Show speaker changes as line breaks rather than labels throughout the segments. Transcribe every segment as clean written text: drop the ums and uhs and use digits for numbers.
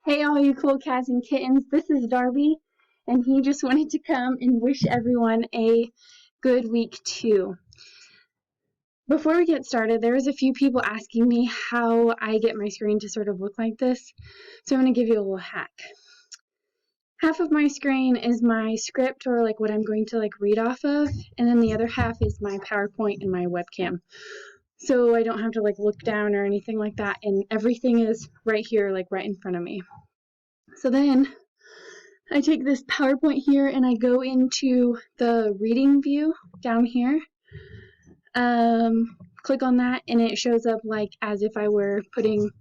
Hey, all you cool cats and kittens, this is Darby, and he just wanted to come and wish everyone a good week too. Before we get started, there was a few people asking me how I get my screen to sort of look like this, so I'm going to give you a little hack. Half of my screen is my script or like what I'm going to read off of, and then the other half is my PowerPoint and my webcam. So I don't have to look down or anything like that, and everything is right here, right in front of me. So then I take this PowerPoint here and I go into the reading view down here. Click on that and it shows up as if I were putting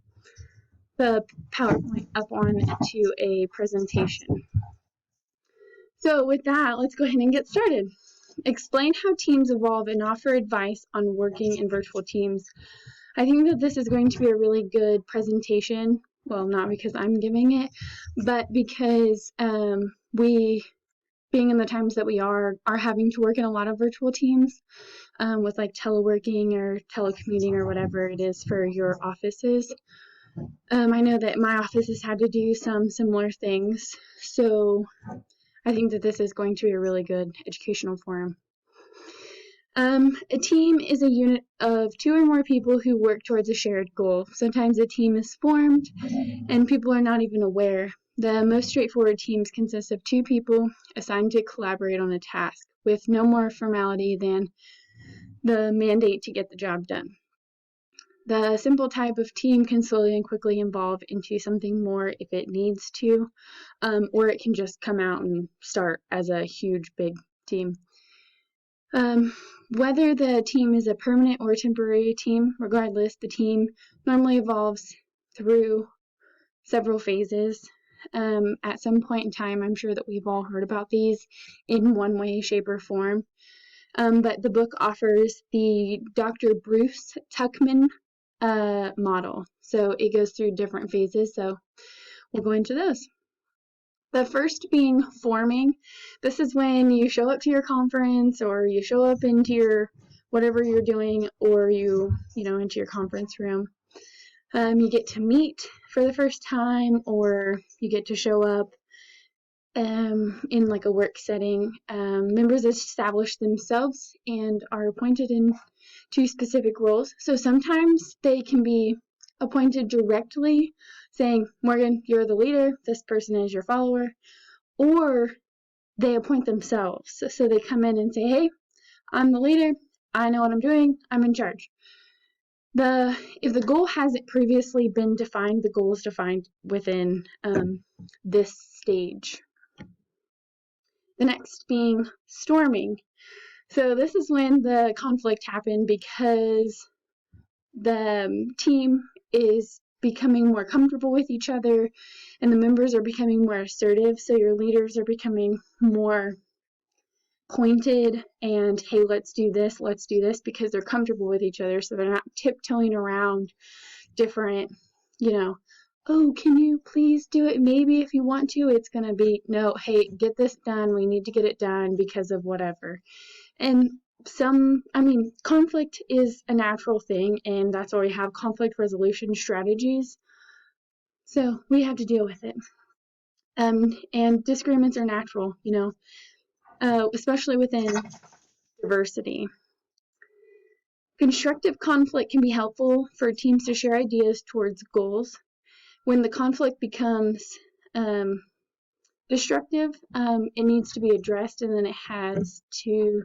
the PowerPoint up onto a presentation. So with that, let's go ahead and get started. Explain how teams evolve and offer advice on working in virtual teams. I think that this is going to be a really good presentation. Well, not because I'm giving it, but because we, being in the times that we are having to work in a lot of virtual teams with teleworking or telecommuting or whatever it is for your offices. I know that my office has had to do some similar things, so I think that this is going to be a really good educational forum. A team is a unit of two or more people who work towards a shared goal. Sometimes a team is formed and people are not even aware. The most straightforward teams consist of two people assigned to collaborate on a task with no more formality than the mandate to get the job done. The simple type of team can slowly and quickly evolve into something more if it needs to, or it can just come out and start as a huge, big team. Whether the team is a permanent or temporary team, regardless, the team normally evolves through several phases. At some point in time, I'm sure that we've all heard about these in one way, shape, or form. But the book offers the Dr. Bruce Tuckman model. So it goes through different phases. So we'll go into those. The first being forming. This is when you show up to your conference or you show up into your whatever you're doing, or you into your conference room. You get to meet for the first time, or you get to show up in a work setting. Members establish themselves and are appointed into specific roles. So sometimes they can be appointed directly, saying, Morgan, you're the leader, this person is your follower, or they appoint themselves. So they come in and say, hey, I'm the leader, I know what I'm doing, I'm in charge. If the goal hasn't previously been defined, the goal is defined within this stage. The next being storming. So this is when the conflict happened because the team is becoming more comfortable with each other and the members are becoming more assertive. So your leaders are becoming more pointed and, hey, let's do this, because they're comfortable with each other. So they're not tiptoeing around different, oh, can you please do it? Maybe if you want to. It's going to be, no, hey, get this done. We need to get it done because of whatever. And conflict is a natural thing, and that's why we have conflict resolution strategies. So we have to deal with it. And disagreements are natural, especially within diversity. Constructive conflict can be helpful for teams to share ideas towards goals. When the conflict becomes destructive, it needs to be addressed, and then it has to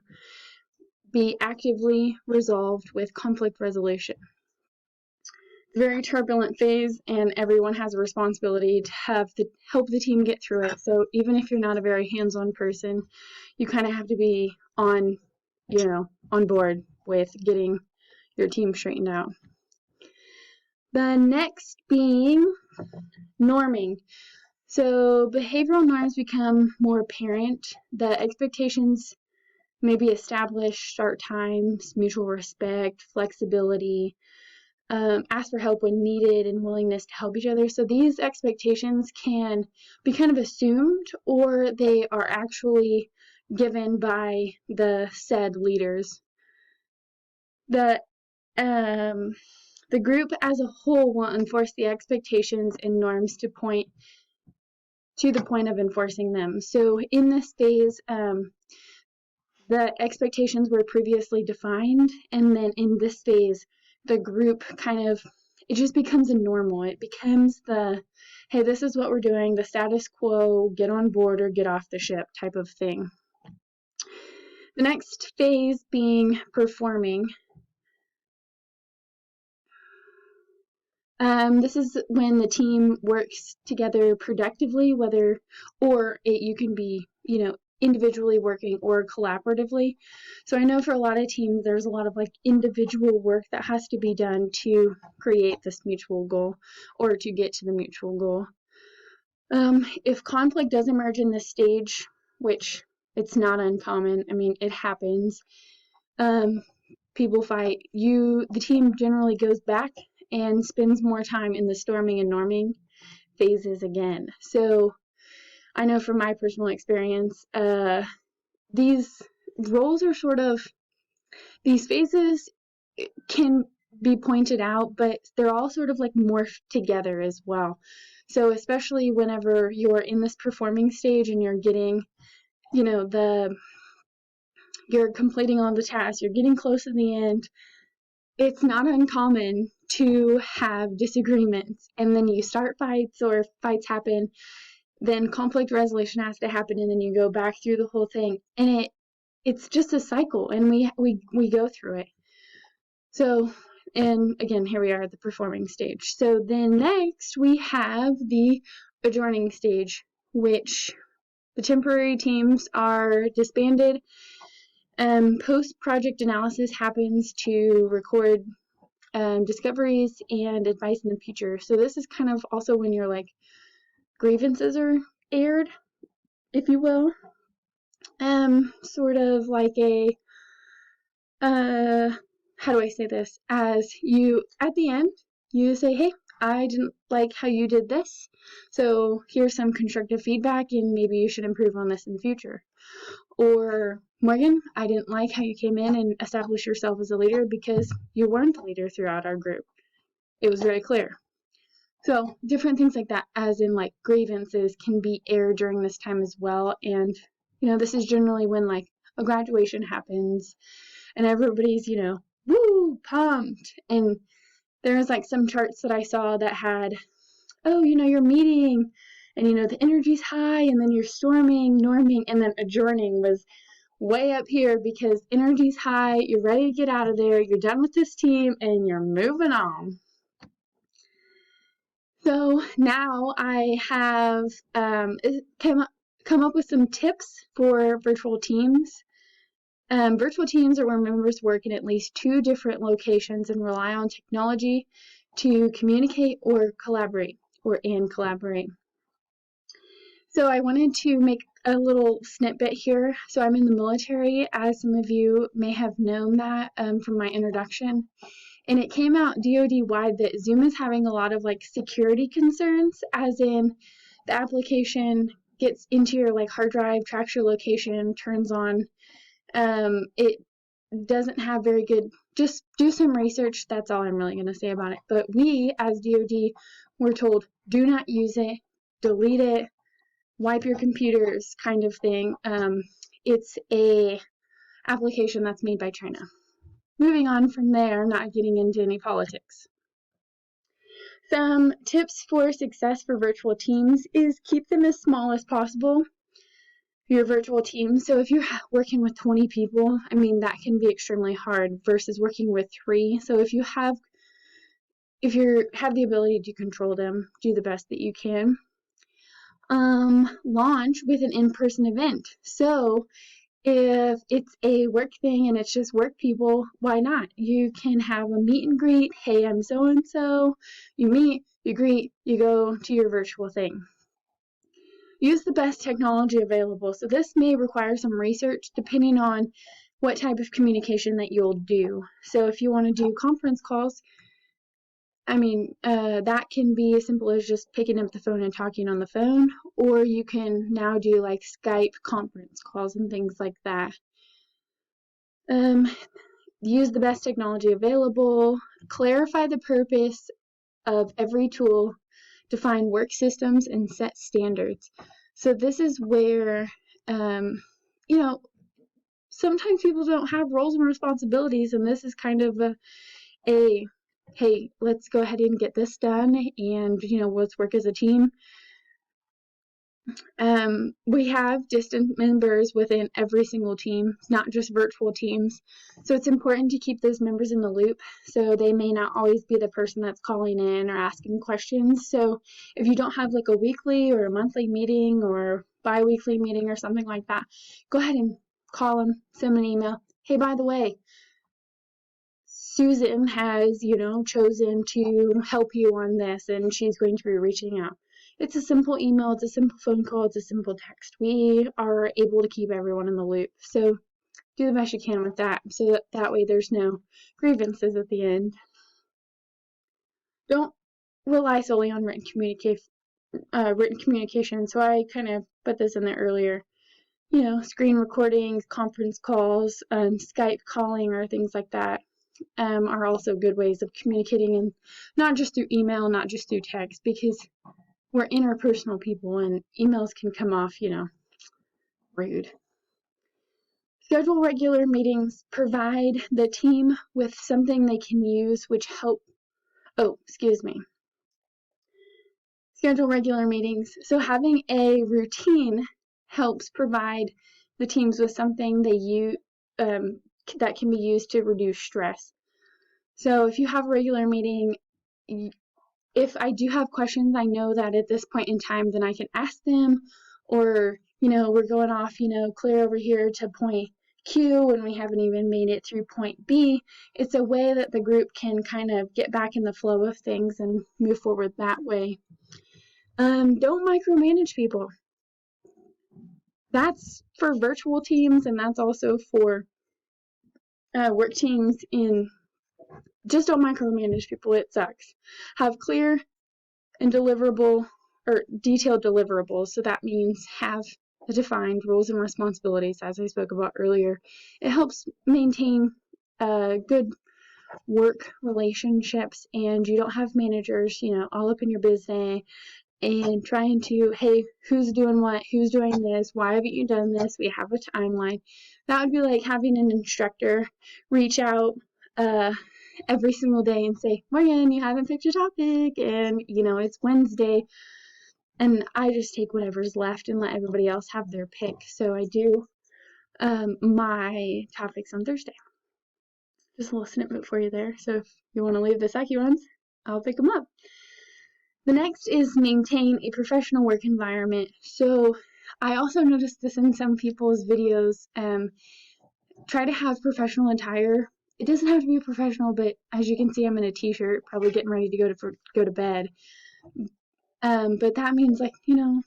be actively resolved with conflict resolution. Very turbulent phase, and everyone has a responsibility to help the team get through it. So even if you're not a very hands-on person, you kind of have to be on board with getting your team straightened out. The next being norming. So behavioral norms become more apparent. The expectations may be established: start times, mutual respect, flexibility, ask for help when needed, and willingness to help each other. So these expectations can be kind of assumed, or they are actually given by the said leaders. The The group as a whole will enforce the expectations and norms to the point of enforcing them. So in this phase, the expectations were previously defined, and then in this phase, the group it just becomes a normal. It becomes hey, this is what we're doing, the status quo, get on board or get off the ship type of thing. The next phase being performing. This is when the team works together productively, you can be, individually working or collaboratively. So I know for a lot of teams, there's a lot of individual work that has to be done to create this mutual goal or to get to the mutual goal. If conflict does emerge in this stage, which it's not uncommon, it happens, people fight, the team generally goes back and spends more time in the storming and norming phases again. So I know from my personal experience, these roles are these phases can be pointed out, but they're all morphed together as well. So especially whenever you're in this performing stage and you're getting, you're completing all the tasks, you're getting close to the end, it's not uncommon to have disagreements, and then you start fights, or if fights happen, then conflict resolution has to happen, and then you go back through the whole thing, and it's just a cycle, and we go through it. So, and again, here we are at the performing stage. So then next we have the adjourning stage, which the temporary teams are disbanded. Post-project analysis happens to record discoveries and advice in the future. So this is kind of also when your grievances are aired, if you will. Sort of like a how do I say this? As you, at the end, you say, hey, I didn't like how you did this, so here's some constructive feedback, and maybe you should improve on this in the future. Or, Morgan, I didn't like how you came in and established yourself as a leader because you weren't the leader throughout our group. It was very clear. So, different things like that, as in grievances, can be aired during this time as well. And, this is generally when a graduation happens and everybody's, woo, pumped. And there's some charts that I saw that had, oh, you're meeting and, the energy's high, and then you're storming, norming, and then adjourning was way up here because energy's high, you're ready to get out of there, you're done with this team, and you're moving on. So now I have come up with some tips for virtual teams. Virtual teams are where members work in at least 2 different locations and rely on technology to communicate or collaborate, collaborate. So I wanted to make a little snippet here. So I'm in the military, as some of you may have known that from my introduction. And it came out DoD-wide that Zoom is having a lot of security concerns, as in the application gets into your hard drive, tracks your location, turns on. It doesn't have very good, just do some research. That's all I'm really going to say about it. But we, as DoD, were told, do not use it, delete it, wipe your computers kind of thing. It's a application that's made by China. Moving on from there, not getting into any politics. Some tips for success for virtual teams is keep them as small as possible. Your virtual team. So if you're working with 20 people, that can be extremely hard versus working with 3. So if you have the ability to control them, do the best that you can. Launch with an in-person event. So if it's a work thing and it's just work people, why not? You can have a meet and greet. Hey, I'm so-and-so. You meet, you greet, you go to your virtual thing. Use the best technology available. So this may require some research depending on what type of communication that you'll do. So if you want to do conference calls, that can be as simple as just picking up the phone and talking on the phone, or you can now do Skype conference calls and things like that. use the best technology available, clarify the purpose of every tool, define work systems, and set standards. So this is where, sometimes people don't have roles and responsibilities, and this is kind of a hey, let's go ahead and get this done, and let's work as a team. We have distant members within every single team, not just virtual teams. So it's important to keep those members in the loop. So they may not always be the person that's calling in or asking questions. So if you don't have like a weekly or a monthly meeting or bi-weekly meeting or something like that, go ahead and call them, send them an email. Hey, by the way, Susan has, chosen to help you on this, and she's going to be reaching out. It's a simple email, it's a simple phone call, it's a simple text. We are able to keep everyone in the loop. So do the best you can with that, so that way there's no grievances at the end. Don't rely solely on written communication. So I kind of put this in there earlier. Screen recordings, conference calls, Skype calling, or things like that. Are also good ways of communicating, and not just through email, not just through text, because we're interpersonal people and emails can come off, rude. Schedule regular meetings, provide the team with something they can use which help, schedule regular meetings. So having a routine helps provide the teams with something they use that can be used to reduce stress. So if you have a regular meeting, if I do have questions, I know that at this point in time, then I can ask them, or, we're going off, clear over here to point Q and we haven't even made it through point B. It's a way that the group can kind of get back in the flow of things and move forward that way. Don't micromanage people. That's for virtual teams, and that's also for work teams. Just don't micromanage people. It sucks. Have clear and deliverable or detailed deliverables. So that means have the defined roles and responsibilities, as I spoke about earlier. It helps maintain good work relationships, and you don't have managers, all up in your business and trying to, hey, who's doing what, who's doing this, why haven't you done this, we have a timeline. That would be like having an instructor reach out every single day and say, Morgan, you haven't picked your topic, and it's Wednesday, and I just take whatever's left and let everybody else have their pick. So I do my topics on Thursday. Just a little snippet for you there. So if you want to leave the sucky ones, I'll pick them up. The next is maintain a professional work environment. So I also noticed this in some people's videos. Try to have professional attire. It doesn't have to be professional, but as you can see, I'm in a t-shirt, probably getting ready to go to bed. But that means no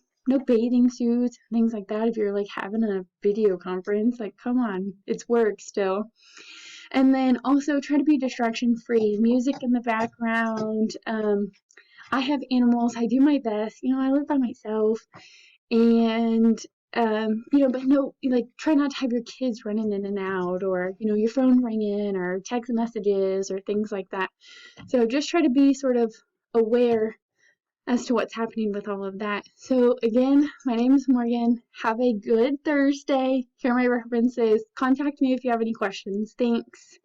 bathing suits, things like that. If you're like having a video conference, come on, it's work still. And then also try to be distraction free. Music in the background. I have animals. I do my best. I live by myself, and but no, try not to have your kids running in and out, or your phone ringing, or text messages, or things like that. So just try to be sort of aware as to what's happening with all of that. So again, my name is Morgan. Have a good Thursday. Here are my references. Contact me if you have any questions. Thanks.